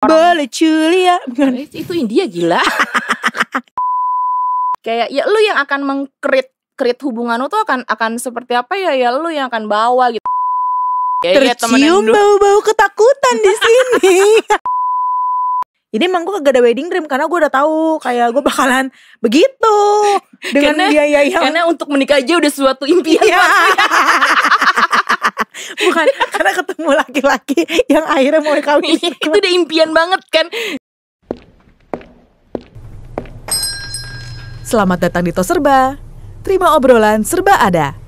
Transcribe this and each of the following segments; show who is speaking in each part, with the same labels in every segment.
Speaker 1: Boleh Julia.
Speaker 2: Itu India gila. Kayak ya lu yang akan meng-create hubungan lu tuh akan seperti apa ya lu yang akan bawa gitu. Ya,
Speaker 1: tercium bau-bau ketakutan di sini. Ini emang gue gak ada wedding dream karena gue udah tahu kayak gue bakalan begitu dengan biaya yang
Speaker 2: karena untuk menikah aja udah suatu impian.
Speaker 1: Iya. Bukan karena ketemu laki-laki yang akhirnya mau kawin.
Speaker 2: Itu udah impian banget kan.
Speaker 3: Selamat datang di Tos Serba. Terima obrolan serba ada.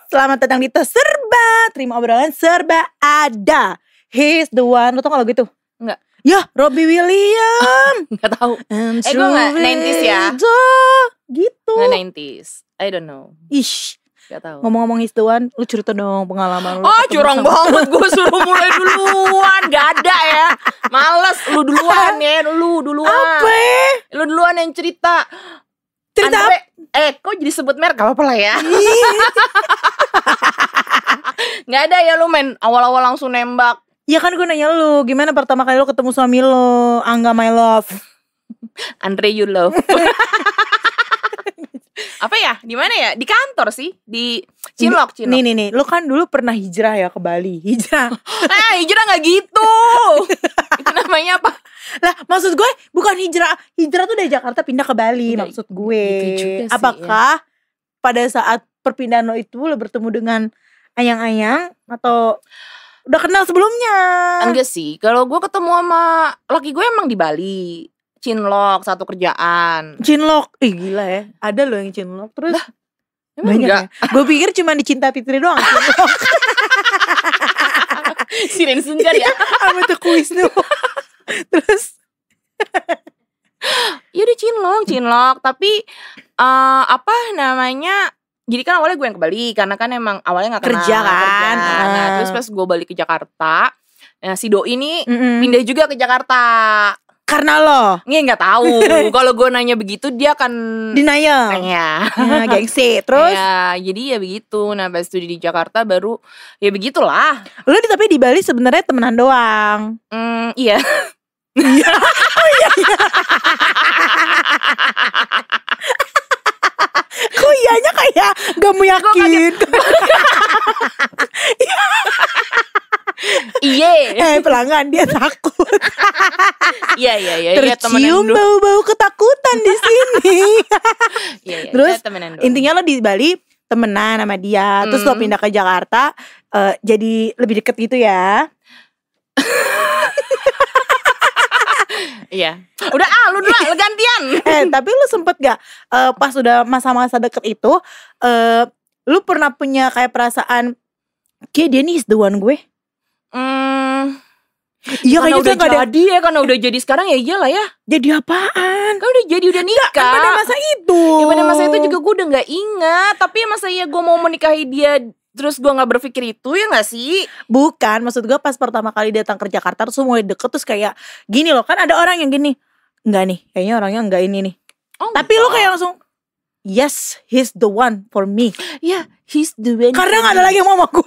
Speaker 1: Selamat datang di Tos Serba. Terima obrolan serba ada. He's the one. Lo tau gak lagu itu?
Speaker 2: Enggak.
Speaker 1: Ya, Robbie Williams.
Speaker 2: Enggak tahu. Gue gak 90s ya.
Speaker 1: Gitu.
Speaker 2: Nggak 90s. I don't know.
Speaker 1: Ish.
Speaker 2: Gak tahu.
Speaker 1: Ngomong-ngomong He's the one, lu cerita dong pengalaman lu.
Speaker 2: Oh curang banget, gue suruh mulai duluan. Gak ada ya. Males, lu duluan ya. Lu duluan.
Speaker 1: Apa?
Speaker 2: Lu duluan yang cerita.
Speaker 1: Cerita
Speaker 2: Andre, kok jadi sebut merek? Gak apa-apa lah ya. Gak ada ya lu main awal-awal langsung nembak.
Speaker 1: Ya kan gue nanya lu, gimana pertama kali lu ketemu suami lu, Angga my love.
Speaker 2: Andre you love. Apa ya? Di mana ya? Di kantor sih, di Cinlok.
Speaker 1: Nih, lu kan dulu pernah hijrah ya ke Bali. Hijrah.
Speaker 2: Hijrah gak gitu. Itu namanya apa?
Speaker 1: Lah, maksud gue bukan hijrah. Hijrah tuh dari Jakarta pindah ke Bali, maksud gue.
Speaker 2: Gitu juga sih,
Speaker 1: apakah pada saat perpindahan lo itu lo bertemu dengan ayang-ayang atau udah kenal sebelumnya?
Speaker 2: Enggak sih. Kalau gue ketemu sama laki gue emang di Bali. Cinlok, satu kerjaan.
Speaker 1: Cinlok, gila ya. Ada loh yang cinlok. Terus
Speaker 2: banyak ya?
Speaker 1: Gue pikir cuma di Cinta Fitri doang cinlok.
Speaker 2: Siren Sunggar ya.
Speaker 1: Apa tuh kuis tuh. Terus
Speaker 2: ya udah cinlok. Tapi apa namanya? Jadi kan awalnya gue yang ke Bali karena kan emang awalnya nggak kenal
Speaker 1: kerja kan.
Speaker 2: Nah, terus pas gue balik ke Jakarta, si Doi ini pindah juga ke Jakarta.
Speaker 1: Karena lo?
Speaker 2: Nggak tahu. Kalau gue nanya begitu dia akan
Speaker 1: denial.
Speaker 2: Ya,
Speaker 1: gengsi. Terus?
Speaker 2: Ya, jadi ya begitu. Nah, pas itu di Jakarta baru ya begitulah.
Speaker 1: Lo tapi di Bali sebenarnya temenan doang.
Speaker 2: Iya.
Speaker 1: Iya. Oh iya. Kok iyanya kayak gak mau yakin.
Speaker 2: Iya.
Speaker 1: Pelanggan dia takut.
Speaker 2: Iya.
Speaker 1: Tercium bau-bau ketakutan di sini.
Speaker 2: Iya.
Speaker 1: Terus intinya lo di Bali temenan sama dia. Terus lo pindah ke Jakarta, jadi lebih deket gitu ya.
Speaker 2: Iya. Udah lu dulu gantian.
Speaker 1: Tapi lu sempet gak pas udah masa-masa deket itu, lu pernah punya kayak perasaan kayak dia nih is the one gue?
Speaker 2: Iya kayaknya udah jadi ya. Karena udah jadi sekarang ya iyalah ya.
Speaker 1: Jadi apaan?
Speaker 2: Kan udah jadi, udah nikah.
Speaker 1: Kan pada masa itu.
Speaker 2: Ya pada masa itu juga gue udah gak ingat. Tapi masa ya gue mau menikahi dia terus gue gak berpikir itu ya gak sih?
Speaker 1: Bukan, maksud gue pas pertama kali datang ke Jakarta terus mulai deket terus kayak gini loh. Kan ada orang yang gini, enggak nih, kayaknya orangnya enggak ini nih. Tapi lo kayak langsung yes, he's the one for me.
Speaker 2: Ya, he's the one.
Speaker 1: Karena gak ada lagi yang mau sama gue.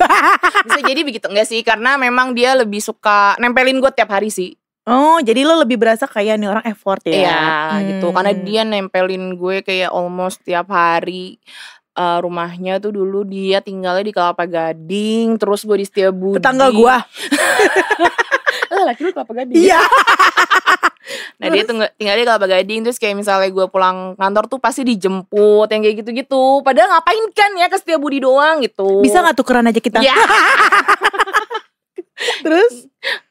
Speaker 2: Bisa jadi begitu. Enggak sih, karena memang dia lebih suka nempelin gue tiap hari sih.
Speaker 1: Oh, jadi lo lebih berasa kayak nih orang effort ya?
Speaker 2: Iya, gitu. Karena dia nempelin gue kayak almost tiap hari. Rumahnya tuh dulu dia tinggalnya di Kelapa Gading. Terus gue di Setiabudi.
Speaker 1: Tetangga gue.
Speaker 2: Laki lu Kelapa Gading.
Speaker 1: Iya.
Speaker 2: Nah dia tinggal di Kelapa Gading. Terus kayak misalnya gue pulang kantor tuh pasti dijemput, yang kayak gitu-gitu. Padahal ngapain kan ya ke Setiabudi doang gitu.
Speaker 1: Bisa gak tukeran aja kita?
Speaker 2: Ya.
Speaker 1: Terus?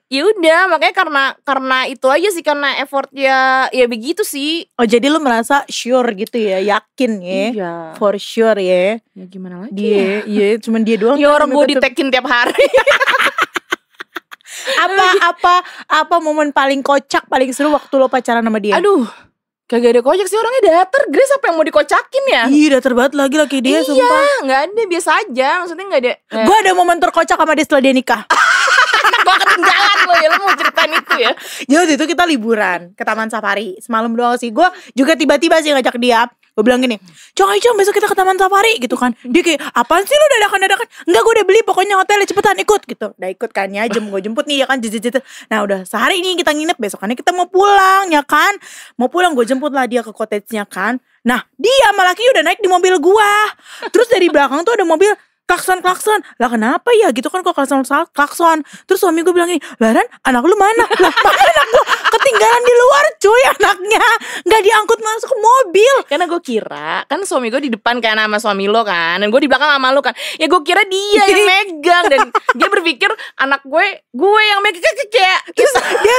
Speaker 2: Ya udah, makanya karena itu aja sih, karena effort ya begitu sih.
Speaker 1: Oh jadi lu merasa sure gitu ya, yakin ya?
Speaker 2: Iya.
Speaker 1: For sure ya?
Speaker 2: Ya gimana lagi?
Speaker 1: Iya, cuman dia doang.
Speaker 2: Ya orang gue ditekin tiap hari.
Speaker 1: Apa momen paling kocak, paling seru waktu lo pacaran sama dia?
Speaker 2: Aduh, kagak ada kocak sih, orangnya datar. Grace apa yang mau dikocakin ya?
Speaker 1: Iya datar banget lagi dia.
Speaker 2: Iya,
Speaker 1: sumpah.
Speaker 2: Gak ada, biasa aja. Maksudnya gak ada.
Speaker 1: Gue ada momen terkocak sama dia setelah dia nikah.
Speaker 2: Gue ketinggalan lo ya, lo mau ceritain itu ya.
Speaker 1: Jadi waktu itu kita liburan ke Taman Safari. Semalam doang sih. Gue juga tiba-tiba sih ngajak dia. Gue bilang gini, Cong ayo Cong besok kita ke Taman Safari gitu kan. Dia kayak, apaan sih lu dadakan-dadakan? Enggak, gue udah beli pokoknya hotelnya, cepetan ikut gitu. Udah ikut kan ya, gue jemput nih ya kan. Nah udah sehari ini kita nginep, besokannya kita mau pulang ya kan. Mau pulang gue jemput lah dia ke cottage-nya kan. Nah dia sama laki udah naik di mobil gue. Terus dari belakang tuh ada mobil klakson lah, kenapa ya gitu kan, kok klakson. Terus suami gue bilang gini, Laran anak lu mana? Lah anak gue ketinggalan di luar cuy, anaknya nggak diangkut masuk ke mobil.
Speaker 2: Karena gue kira kan suami gue di depan kan sama suami lo kan, dan gue di belakang sama lo kan. Ya gue kira dia yang megang, dan dia berpikir anak gue yang megang kayak.
Speaker 1: Terus dia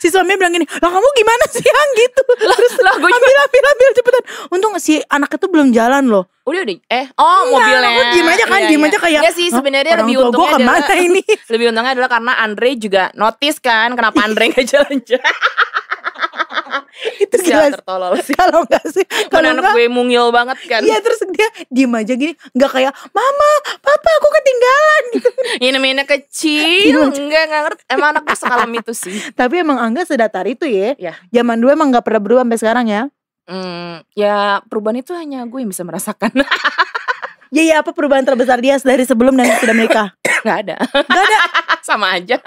Speaker 1: si suami bilang gini, lah kamu gimana sih yang gitu? Terus
Speaker 2: lah gue
Speaker 1: ambil cepetan. Untung si anak itu belum jalan loh.
Speaker 2: Udah mobilnya.
Speaker 1: Aku diem aja kan, diem aja kayak.
Speaker 2: Ya sih sebenarnya lebih untungnya
Speaker 1: adalah ini.
Speaker 2: Lebih untungnya adalah karena Andre juga notice kan kenapa Andre gak jalan-jalan.
Speaker 1: Itu jelas
Speaker 2: tertolol sih.
Speaker 1: Kalau enggak sih,
Speaker 2: kalau anak gue mungil banget kan.
Speaker 1: Iya, terus dia diem aja gini, enggak kayak mama, papa aku ketinggalan gitu.
Speaker 2: Ini namanya kecil. Enggak ngerti. Emang anak gue sekalam itu sih.
Speaker 1: Tapi emang Angga sedatar itu ya.
Speaker 2: Ya.
Speaker 1: Zaman dulu emang gak pernah berubah sampai sekarang ya.
Speaker 2: Ya perubahan itu hanya gue yang bisa merasakan.
Speaker 1: Ya apa perubahan terbesar dia dari sebelum dan sudah menikah?
Speaker 2: Gak ada. Sama aja.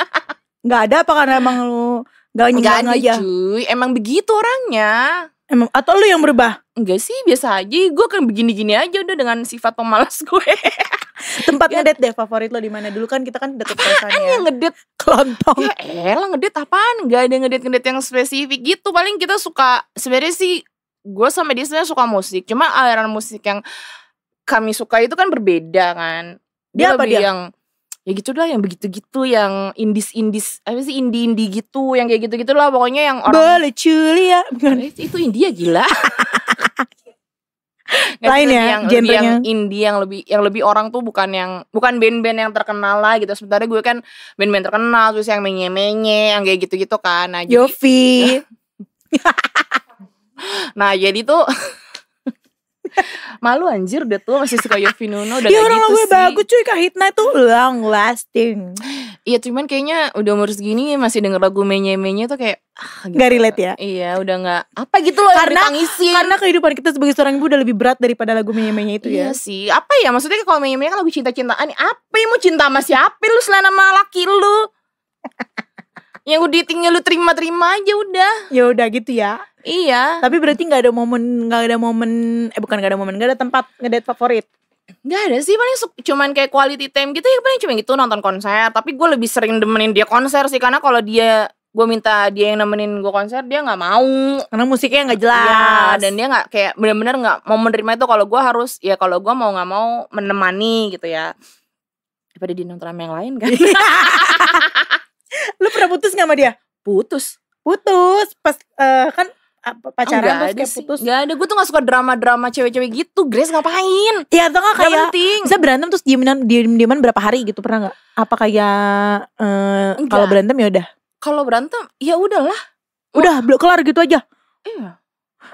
Speaker 1: Gak ada apa karena emang lu gak nyinggang aja?
Speaker 2: Cuy, emang begitu orangnya.
Speaker 1: Emang, atau lu yang berubah?
Speaker 2: Enggak sih, biasa aja. Gue kan begini-gini aja udah dengan sifat pemalas gue.
Speaker 1: Tempat ngedate deh favorit lo di mana? Dulu kan kita kan deket kosan ya.
Speaker 2: Yang ngedate
Speaker 1: kelontong.
Speaker 2: Ya elah, ngedate apaan? Gak ada ngedate yang spesifik gitu. Paling kita suka, sebenarnya sih gue sama dia sebenarnya suka musik. Cuma aliran musik yang kami suka itu kan berbeda kan.
Speaker 1: Dia apa
Speaker 2: lebih
Speaker 1: dia?
Speaker 2: Yang ya gitu lah, yang begitu-gitu, yang indis apa sih, indie gitu, yang kayak gitu-gitu lah pokoknya yang orang.
Speaker 1: Boleh culi ya.
Speaker 2: Itu India gila.
Speaker 1: Lain ya,
Speaker 2: yang indie, yang lebih orang tuh bukan band-band yang terkenal lah gitu. Sementara gue kan band-band terkenal, terus yang menye-menye, yang kayak gitu-gitu kan. Nah,
Speaker 1: Yofi.
Speaker 2: Nah jadi tuh malu anjir udah tuh masih suka Yofi Nuno udah
Speaker 1: ya
Speaker 2: kayak
Speaker 1: orang
Speaker 2: gitu
Speaker 1: gue
Speaker 2: sih.
Speaker 1: bagus cuy, Kak Hitna tuh long lasting.
Speaker 2: Iya cuman kayaknya udah umur segini masih denger lagu menye-menye tuh kayak gitu.
Speaker 1: Gak relate ya?
Speaker 2: Iya udah gak apa gitu loh yang ditangisin.
Speaker 1: Karena kehidupan kita sebagai seorang ibu udah lebih berat daripada lagu menye-menye itu ya.
Speaker 2: Iya sih, apa ya maksudnya kalau menye-menye kan lagu cinta-cintaan. Apa yang mau cinta sama siapa lu selain sama laki lu? Yang udah tinggal lu terima-terima aja udah.
Speaker 1: Ya udah gitu ya.
Speaker 2: Iya.
Speaker 1: Tapi berarti gak ada momen gak ada tempat ngedate favorit.
Speaker 2: Gak ada sih, paling cuman kayak quality time gitu ya, paling cuma gitu nonton konser. Tapi gue lebih sering demenin dia konser sih, karena kalau gue minta dia yang nemenin gue konser, dia gak mau.
Speaker 1: Karena musiknya gak jelas.
Speaker 2: Ya, dan dia gak kayak benar-benar gak mau menerima itu. Kalau gue harus, ya kalau gue mau gak mau menemani gitu ya. Daripada dia nonton sama yang lain kan.
Speaker 1: Lu pernah putus gak sama dia?
Speaker 2: Putus
Speaker 1: Pas kan pacaran terus kayak putus.
Speaker 2: Gak ada, gue tuh gak suka drama-drama cewek-cewek gitu. Grace ngapain?
Speaker 1: Ya atau gak kayak
Speaker 2: penting.
Speaker 1: bisa berantem terus diem-dieman berapa hari gitu, pernah gak? Apa kayak kalau berantem ya udah?
Speaker 2: Kalau berantem ya udahlah.
Speaker 1: Udah kelar gitu aja.
Speaker 2: Iya.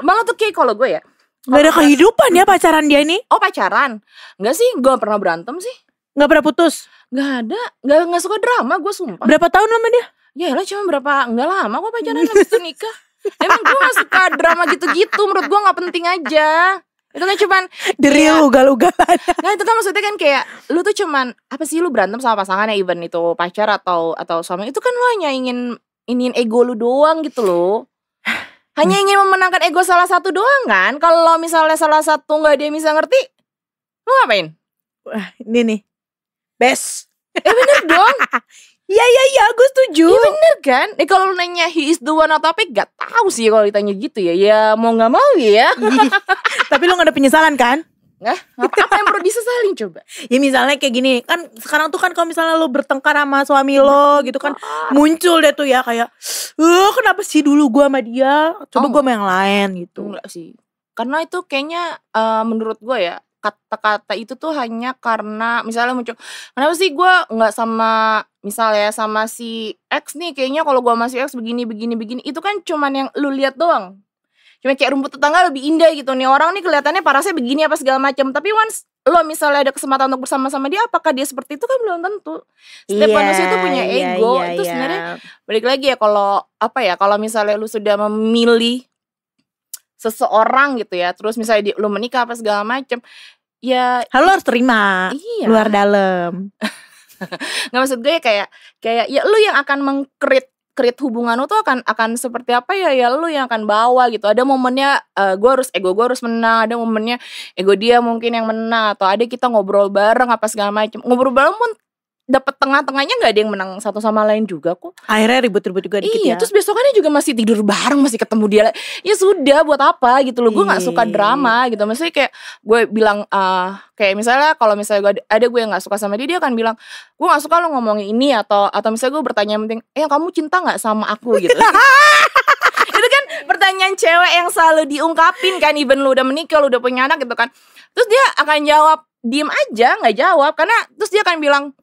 Speaker 2: Malah tuh kayak kalau gue ya,
Speaker 1: gak ada kehidupan ya pacaran dia ini.
Speaker 2: Oh pacaran? Enggak sih, gue pernah berantem sih.
Speaker 1: Gak pernah putus?
Speaker 2: Gak ada, gak suka drama gue sumpah.
Speaker 1: Berapa tahun lama dia?
Speaker 2: Ya lah cuma berapa, gak lama kok pacaran habis itu nikah. Emang gue gak suka drama gitu-gitu, menurut gue gak penting aja. Itu kan cuman
Speaker 1: dari ugal-ugalan.
Speaker 2: Nah itu kan maksudnya kan kayak lu tuh cuman apa sih, lu berantem sama pasangan ya, even itu pacar atau suami, itu kan lu hanya ingin ego lu doang gitu loh. Hanya ingin memenangkan ego salah satu doang kan. Kalau misalnya salah satu gak dia bisa ngerti, lu ngapain?
Speaker 1: Wah ini nih best.
Speaker 2: Bener dong.
Speaker 1: Iya gue setuju.
Speaker 2: Iya bener kan. Kalau lu nanya he is the one atau apa, gak tahu sih kalau ditanya gitu ya. Ya mau gak mau ya.
Speaker 1: Tapi lu gak ada penyesalan kan?
Speaker 2: Apa yang perlu disesalin coba?
Speaker 1: Ya misalnya kayak gini kan, sekarang tuh kan kalau misalnya lu bertengkar sama suami lo gitu kan, muncul deh tuh ya kayak kenapa sih dulu gue sama dia, coba gue sama yang lain gitu.
Speaker 2: Enggak sih, karena itu kayaknya menurut gue ya, kata-kata itu tuh hanya karena misalnya muncul, kenapa sih gue nggak sama misalnya sama si X nih, kayaknya kalau gue sama si X begini, itu kan cuman yang lu lihat doang. Cuma kayak rumput tetangga lebih indah gitu, nih orang nih kelihatannya parasnya begini apa segala macam. Tapi once lo misalnya ada kesempatan untuk bersama-sama dia, apakah dia seperti itu kan belum tentu. Setiap manusia itu punya ego. Itu sebenarnya balik lagi ya, kalau kalau misalnya lu sudah memilih seseorang gitu ya, terus misalnya lu menikah apa segala macam, ya
Speaker 1: lu harus terima. Luar dalam.
Speaker 2: Nggak, maksud gue kayak ya lu yang akan meng-create hubungan lu tuh akan seperti apa ya lu yang akan bawa gitu. Ada momennya ego gue harus menang, ada momennya ego dia mungkin yang menang, atau ada kita ngobrol bareng apa segala macam. Ngobrol bareng pun dapat tengah-tengahnya nggak ada yang menang satu sama lain juga kok.
Speaker 1: Akhirnya ribut-ribut juga dikit ya.
Speaker 2: Terus besokannya juga masih tidur bareng, masih ketemu dia. Ya sudah, buat apa gitu loh. Gue nggak suka drama gitu. Maksudnya kayak gue bilang kayak misalnya kalau misalnya gue yang nggak suka sama dia akan bilang, gue nggak suka lo ngomongin ini, atau misalnya gue bertanya yang penting, kamu cinta nggak sama aku gitu. Itu kan pertanyaan cewek yang selalu diungkapin kan, even lu udah menikah, lu udah punya anak gitu kan. Terus dia akan jawab diem aja, nggak jawab, karena terus dia akan bilang,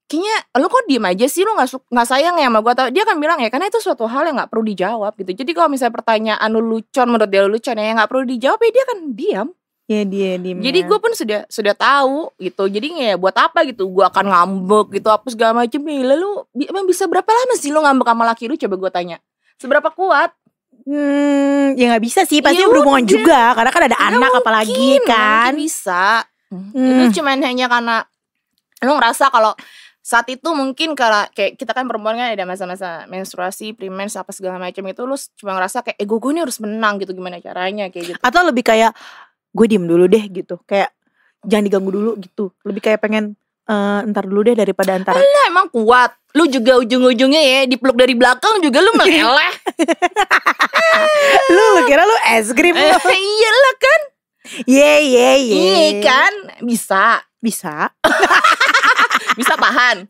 Speaker 2: kayaknya lu kok diem aja sih, lu nggak sayang ya sama gue. Dia akan bilang ya karena itu suatu hal yang nggak perlu dijawab gitu. Jadi kalau misalnya pertanyaan lu lucon, menurut dia lucon ya nggak perlu dijawab, ya dia akan diam.
Speaker 1: Ya dia diem.
Speaker 2: Jadi gue pun sudah tahu gitu. Jadi ya buat apa gitu gue akan ngambek gitu apa segala macam. Lalu emang bisa berapa lama sih lu ngambek sama laki lu, coba gue tanya. Seberapa kuat?
Speaker 1: Ya nggak bisa sih, pasti berhubungan juga karena kan ada anak apalagi kan.
Speaker 2: Mungkin bisa. Itu cuman hanya karena lu ngerasa kalau saat itu mungkin kalau kayak kita kan perempuan kan ada masa-masa menstruasi, pre-mens apa segala macam itu, lu cuma ngerasa kayak ego gue ini harus menang gitu, gimana caranya kayak gitu.
Speaker 1: Atau lebih kayak gue diem dulu deh gitu, kayak jangan diganggu dulu gitu. Lebih kayak pengen ntar dulu deh daripada antara.
Speaker 2: Alah, emang kuat. Lu juga ujung-ujungnya ya dipeluk dari belakang juga lu meleleh.
Speaker 1: Lu kira lu es krim lu.
Speaker 2: Iyalah kan.
Speaker 1: Iya
Speaker 2: kan bisa bisa tahan.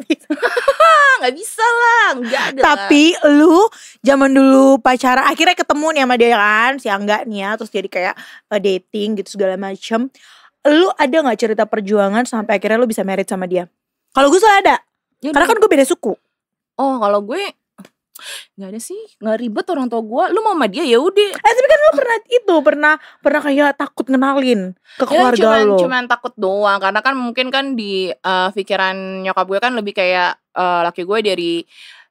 Speaker 2: Nggak bisa lah, nggak ada.
Speaker 1: Tapi lu zaman dulu pacaran akhirnya ketemu nih sama dia kan, si Angga nih ya, terus jadi kayak dating gitu segala macem. Lu ada nggak cerita perjuangan sampai akhirnya lu bisa married sama dia? Kalau gue soalnya ada ya, karena kan gue beda suku.
Speaker 2: Oh, kalau gue nggak ada sih, nggak ribet orang tua gue. Lu mau sama dia ya udah.
Speaker 1: Tapi kan lu pernah kayak takut ngenalin ke keluarga lu.
Speaker 2: Cuman takut doang, karena kan mungkin kan di pikiran nyokap gue kan lebih kayak laki gue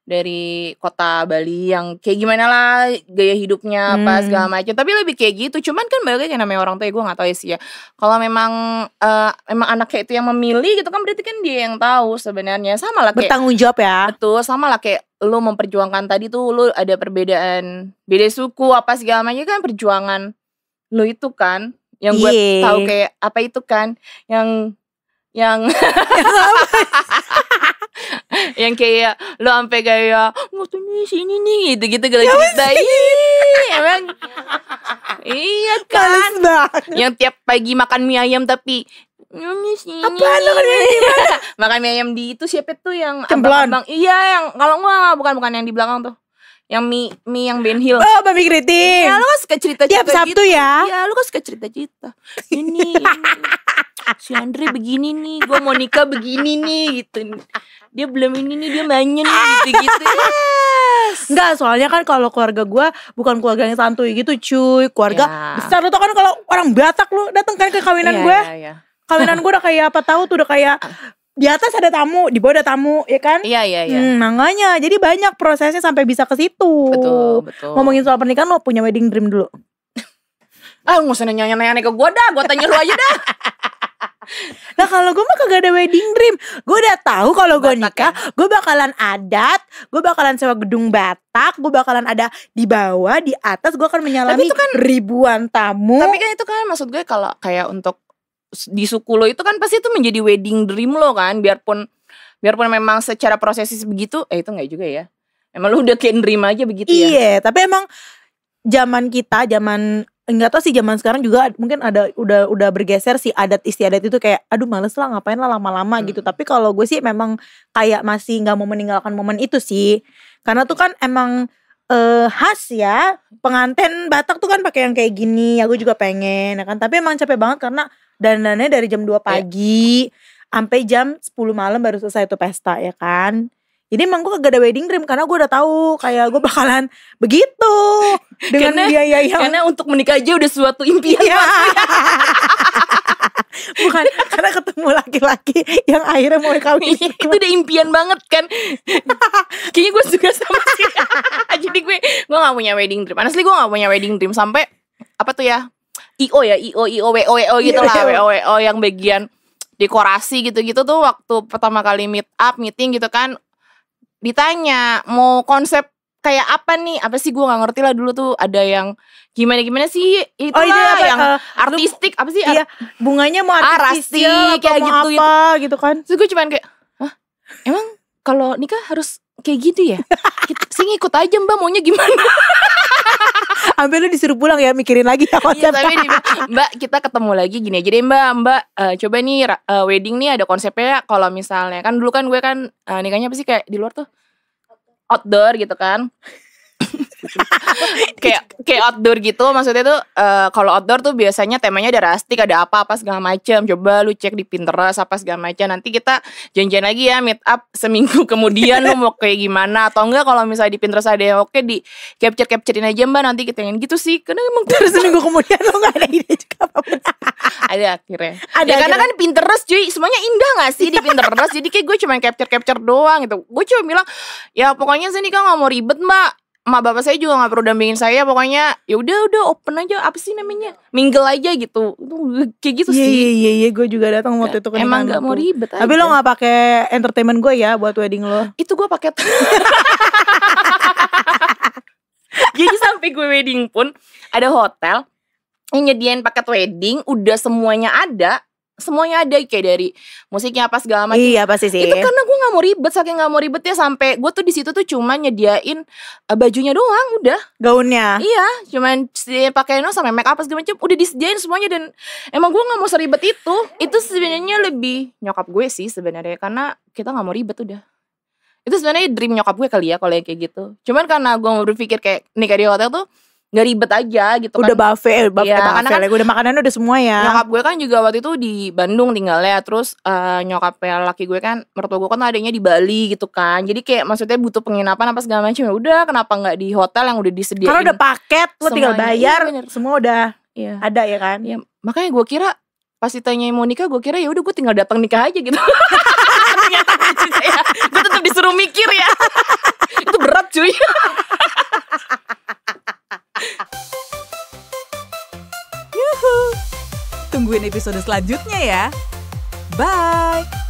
Speaker 2: dari kota Bali yang kayak gimana lah gaya hidupnya apa segala macam. Tapi lebih kayak gitu. Cuman kan balik lagi namanya orang tua, gue nggak tahu ya sih ya. Kalau memang anaknya itu yang memilih gitu kan, berarti kan dia yang tahu sebenarnya. Sama lah kayak
Speaker 1: bertanggung jawab ya.
Speaker 2: Betul, sama lah kayak lu memperjuangkan tadi tuh, lu ada perbedaan beda suku apa segala macam kan, perjuangan lu itu kan yang gue tahu kayak apa itu kan yang yang kayak lu sampai kayak nih sini nih gitu kalau cerita emang iya kan, yang tiap pagi makan mie ayam tapi
Speaker 1: apaan
Speaker 2: makan mie ayam di itu siapa tuh yang
Speaker 1: abang,
Speaker 2: iya yang kalau bukan yang di belakang tuh, yang mie yang Ben Hill.
Speaker 1: Oh, Babi Kriting.
Speaker 2: Ya lu kan suka cerita
Speaker 1: tiap Sabtu gitu. Ya.
Speaker 2: Iya, lu kan suka cerita ini si Andre begini nih, gue mau nikah begini nih gitu. Dia belum ini nih, dia manja nih gitu. Yes.
Speaker 1: Enggak, soalnya kan kalau keluarga gue bukan keluarga yang santuy gitu cuy. Keluarga besar. Lu tau kan kalau orang Batak lu dateng kan ke kawinan gue. Kawinan gue udah kayak apa tahu tuh, udah kayak di atas ada tamu, di bawah ada tamu, ya kan?
Speaker 2: Iya.
Speaker 1: Makanya jadi banyak prosesnya sampai bisa ke situ.
Speaker 2: Betul.
Speaker 1: Ngomongin soal pernikahan, lo punya wedding dream dulu?
Speaker 2: Nggak usah nanya ke gue dah, gue tanya lu aja dah.
Speaker 1: Nah kalau gue mah kagak ada wedding dream. Gue udah tahu kalau gue nikah ya? Gue bakalan adat, gue bakalan sewa gedung Batak, gue bakalan ada di bawah, di atas gue akan menyalami kan, ribuan tamu.
Speaker 2: Tapi kan itu kan maksud gue kalau kayak untuk di suku lo itu kan pasti itu menjadi wedding dream lo kan, biarpun memang secara prosesi begitu, itu nggak juga ya. Emang lo udah kayak dream aja begitu ya.
Speaker 1: Iya, tapi emang zaman nggak tahu sih zaman sekarang juga mungkin ada udah bergeser sih adat istiadat itu, kayak aduh males lah ngapain lah lama-lama gitu. Tapi kalau gue sih memang kayak masih nggak mau meninggalkan momen itu sih, karena tuh kan emang khas ya, pengantin Batak tuh kan pakai yang kayak gini. Ya gue juga pengen ya kan, tapi emang capek banget karena dandannya dari jam 2 pagi sampai jam 10 malam baru selesai tuh pesta ya kan. Jadi emang gue gak ada wedding dream karena gue udah tahu kayak gue bakalan begitu dengan biaya yang,
Speaker 2: karena untuk menikah aja udah suatu impian.
Speaker 1: Bukan karena ketemu laki-laki yang akhirnya mau kawin.
Speaker 2: Itu udah impian banget kan. Kayaknya gue juga sama sih. Jadi gue gak punya wedding dream. Honestly gue gak punya wedding dream. Sampai apa tuh ya, IO WO gitu lah. WO yang bagian dekorasi gitu-gitu tuh. Waktu pertama kali meeting gitu kan, ditanya mau konsep kayak apa nih, apa sih, gue gak ngerti lah dulu tuh. Ada yang gimana sih, itu lah yang artistik, apa sih,
Speaker 1: iya, bunganya mau artistik
Speaker 2: kayak
Speaker 1: mau
Speaker 2: gitu,
Speaker 1: apa gitu kan.
Speaker 2: Terus gue cuman kayak, hah, emang kalau nikah harus kayak gitu ya? Sih ngikut aja mbak, maunya gimana?
Speaker 1: Sampai lu disuruh pulang ya, mikirin lagi ya konsepnya.
Speaker 2: Iya, mbak kita ketemu lagi gini aja deh mbak, coba nih wedding nih ada konsepnya. Kalau misalnya kan dulu kan gue kan nikahnya apa sih, kayak di luar tuh outdoor gitu kan. kayak outdoor gitu, maksudnya tuh kalau outdoor tuh biasanya temanya ada rustic, ada apa-apa segala macam. Coba lu cek di Pinterest apa segala macam. Nanti kita janjian lagi ya, meet up seminggu kemudian lu mau kayak gimana. Atau enggak kalau misalnya di Pinterest ada yang oke, di capturein aja mbak, nanti kita ingin gitu sih. Karena emang
Speaker 1: terus seminggu kemudian lu gak ada ide juga apa-apa.
Speaker 2: Ada akhirnya. Karena kan Pinterest cuy, semuanya indah gak sih di Pinterest. Jadi kayak gue cuma capture doang gitu. Gue cuma bilang, ya pokoknya saya nikah gak mau ribet mbak. Emak bapak saya juga gak perlu dampingin saya. Pokoknya ya udah open aja, apa sih namanya, mingle aja gitu. Kayak gitu sih.
Speaker 1: Iya, gue juga datang waktu itu ke
Speaker 2: emang gak mau ribet aja.
Speaker 1: Tapi lo gak pakai entertainment gue ya buat wedding lo?
Speaker 2: Itu gue paket. Jadi sampai gue wedding pun ada hotel yang nyediain paket wedding, udah semuanya ada kayak dari musiknya apa segala macam.
Speaker 1: Iya pasti sih.
Speaker 2: Itu karena gue nggak mau ribet, saking nggak mau ribetnya sampai gue tuh di situ tuh cuma nyediain bajunya doang, udah.
Speaker 1: Gaunnya.
Speaker 2: Iya, cuman pakaian sama make up segala macam udah disediain semuanya. Dan emang gue nggak mau seribet itu. Itu sebenarnya lebih nyokap gue sih sebenarnya, karena kita nggak mau ribet udah. Itu sebenarnya dream nyokap gue kali ya kalau kayak gitu. Cuman karena gue mau berpikir kayak nikah di hotel tuh nggak ribet aja gitu
Speaker 1: udah
Speaker 2: kan.
Speaker 1: Buffet
Speaker 2: ya,
Speaker 1: kan, udah makanannya udah semua ya.
Speaker 2: Nyokap gue kan juga waktu itu di Bandung tinggalnya. Terus nyokapnya laki gue kan, mertua gue kan adanya di Bali gitu kan. Jadi kayak maksudnya butuh penginapan apa segala macam. Ya udah, kenapa nggak di hotel yang udah disediain?
Speaker 1: Karena udah paket, lo tinggal bayar, semua udah ada ya kan.
Speaker 2: Ya, makanya gue kira pas ditanya mau nikah, gue kira ya udah gue tinggal datang nikah aja gitu. Ternyata ya, gue tetap disuruh mikir ya. Itu berat cuy.
Speaker 3: Tungguin episode selanjutnya ya. Bye.